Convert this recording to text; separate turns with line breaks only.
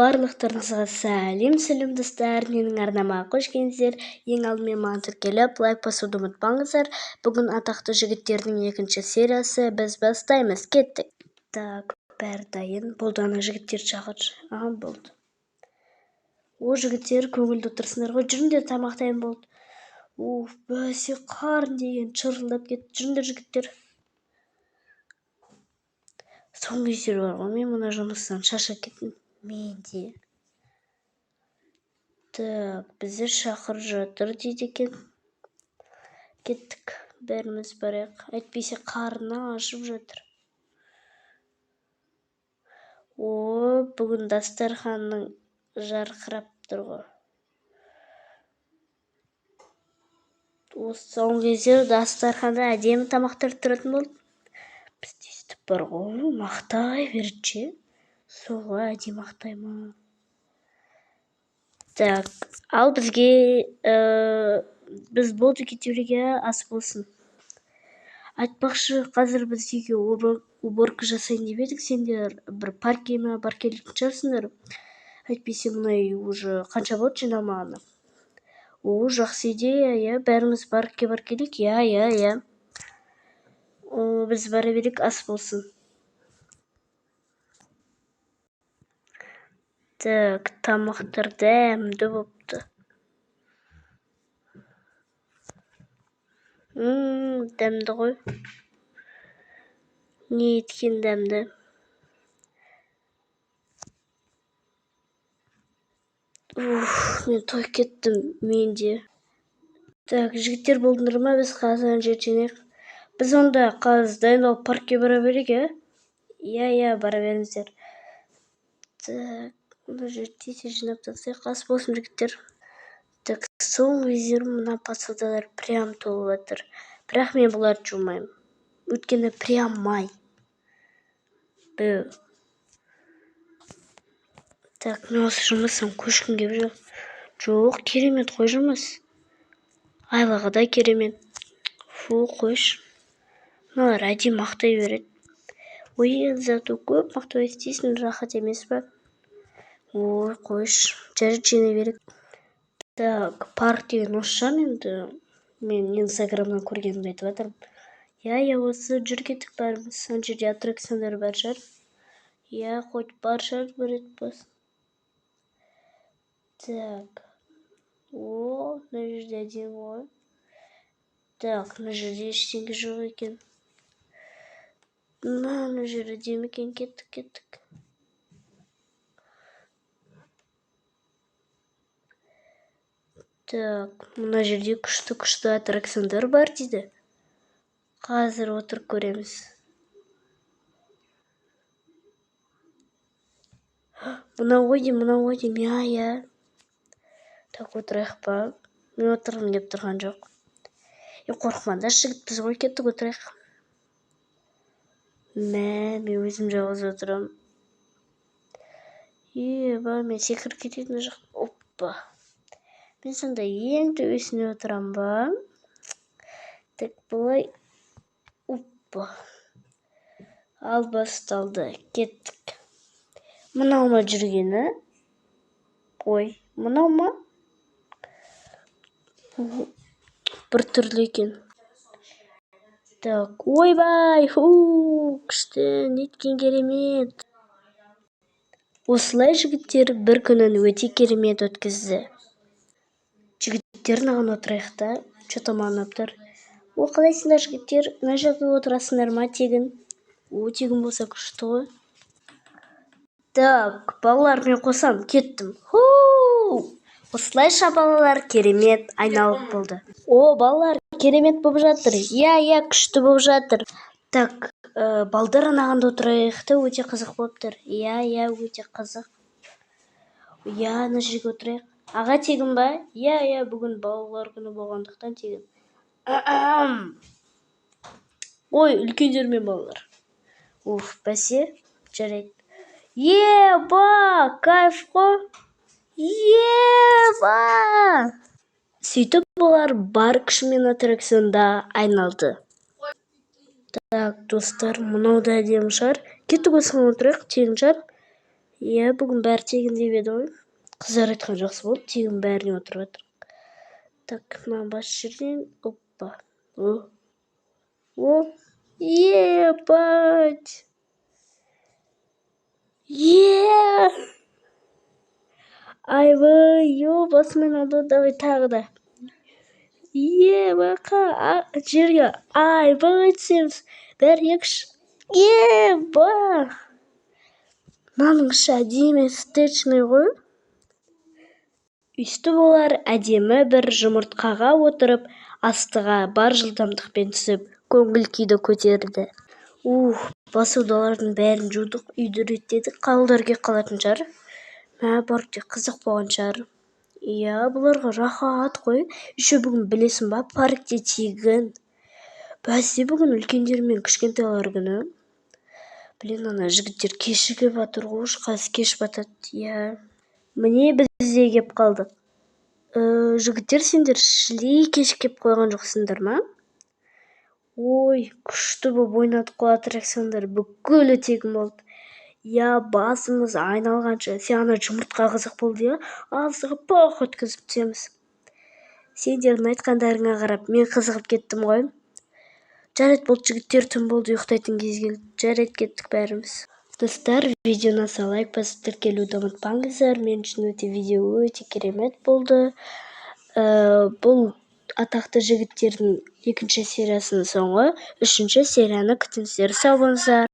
Барлықтарыңызға сәлем достар, менің арнама қош келдіңіздер. Ең алдымен маған тіркеліп, лайк басуды ұмытпаңыздар. Бүгін атақты жігіттердің екінші сериясы, біз бастаймыз. Кеттік. Так, бәрі дайын. Болды, ана жігіттер шақыршы. Болды. О, жігіттер, көңілді отырсыңдар ғой. Жүріңдер, тамақтайын болды. Бәсе қарын деген шырылдап кетті. Жүріңдер, жігіттер. Соңғы есер бар ғой, мен мына жұмыстан шаршап кеттім. Менде. Так, бізді шақырып жатыр дейді екен. Кеттік, бәріміз барайық. Әйтпесе қарны ашып жатыр. Бүгін дастарханның жарқырап тұр ғой. Осы соңғы кезде дастарханда әдемі тамақтар тұратын болды. Бізде өстіп бар ғой, мақтай берді. Соға әдемі мақтаймын. Так, ал бізге біз болды кетуге ас болсын. Айтпақшы, қазір біз үйге уборка жасайын деп едік, сендер бір паркке бар келетін шығарсыңдар. Әйтпесе мына үй уже қанша болды жиналмағаны. Жақсы идея, бәріміз паркке бар келейік, иә. Біз бара берейік, ас болсын. Так, тамақтар дәмді болыпты. Дәмді ғой. Не еткен дәмді. Мен той кеттім, менде. Так, жігіттер болдыңдар ма, біз қазір жетенек. Біз онда қазір дайындалып паркке бара берейік, иә, бара беріңіздер. Так, мұны жерде жинап тастайық, ас болсын жігіттер. Так, соңғы кездері мына посудалар прям толып жатыр. Бірақ мен бұларды жумаймын. Өйткені прям май. Так, мен осы жұмыстан көшкім келіп жүр. Жоқ, керемет қой жұмыс. Айлығы да керемет. Қойш. Мыналар әдемі мақтай береді. Зато көп мақтай істейсің, рахат емес па? Қойш. Жарып жинай береді. Так, парк деген осы жан енді. Мен инстаграмнан көргенімді айтып жатырмын. Иә, осы жүр кеттік бәріміз. Ана жерде аттракциондар бар шығар. Иә, хоть бар шығар бір рет бас. Так. Мына жерде әдемі ғой. Так, мына жерде ештеңе жоқ екен. Мына жер әдемі екен, кеттік. Так, мына жерде күшті аттракциондар бар дейді. Қазір отырып көреміз. Мына ойдем, иә. Так, отырайық па? Мен отырғым кеп тұрған жоқ. Қорқмаңдар, жігітпіз ғой, кеттік отырайық. Мен өзім жалғыз отырам. Мен секіріп кететін жоқ. Оппа. Мен сонда ең төбесіне отырам ба? Так, бұлай. Оппа. Ал басталды. Кеттік. Мынау ма жүргені? Мынау ма? Бір түрлі екен. Так, ойбай, күшті, неткен керемет. Осылай жігіттер бір күнін өте керемет өткізді. Жігіттер наған отырайық та, что-то манып тұр. Қалайсыңдар жігіттер, мына жаққа отырасыңдар ма тегін? Тегін болса күшті ғой. Так, балалар, мен қосам, кеттім. Осылайша балалар керемет айналып болды. Балалар керемет болып жатыр. Иә, күшті болып жатыр. Так, балдар анағында отырайық та, өте қызық болып тұр. Иә, өте қызық. Ана жерге отырайық. Аға тегін ба? Иә, бүгін балалар күні болғандықтан тегін. Үлкендер мен балалар. Бәсе, жарайды. Кайф қой. Сөйтіп олар бар күшімен аттракционда айналды. Так, достар, мынау да әдемі шығар. Кеттік осыған отырайық, тегін шығар. Иә, бүгін бәрі тегін деп еді ғой. Қыздар айтқан жақсы болды, тегін бәріне отырып жатыр. Так, мына бас жерден, опа. О, ебать! Айбай, басымен алды, давай тағы да. Бақа, жерге айбай түсеміз. Бәрі екіш. Ба! Мынаның іші әдемі стечный ғой. Үсті болар әдемі бір жұмыртқаға отырып, астыға бар жылдамдықпен түсіп, көңіл күйді көтерді. Басудалардың бәрін жудық, үйді реттедік, қалдарге қалатын шығар. Паркте қызық болған шығар. Иә, бұларға рахат қой. Еще бүгін білесің ба, паркте тегін. Бәсе бүгін үлкендер мен кішкентайлар күні. Блин, ана жігіттер кешігіп жатыр ғой, қазір кеш батады. Иә. Міне біз де кеп қалдық. Жігіттер, сендер шілей кешігіп қойған жоқсыңдар ма? Ой, күшті болып ойнадық қой аттракциондар, бүкілі тегін болды. Я, басымыз айналғанша, сен ана жұмыртқа қызық болды, я, азығы пах өткізіп түсеміз. Сендердің айтқандарыңа қарап, мен қызығып кеттім ғой. Жарайды болды, жігіттер түн болды, ұйықтайтын кез келді. Жарайды кеттік бәріміз. Достар, видеоны лайк басып тіркелуді ұмытпаңыздар. Мен үшін видео өте керемет болды. Бұл атақты жігіттердің 2-ші сериясының соңы, 3-ші серияны күтіңіздер. Сау болыңыздар.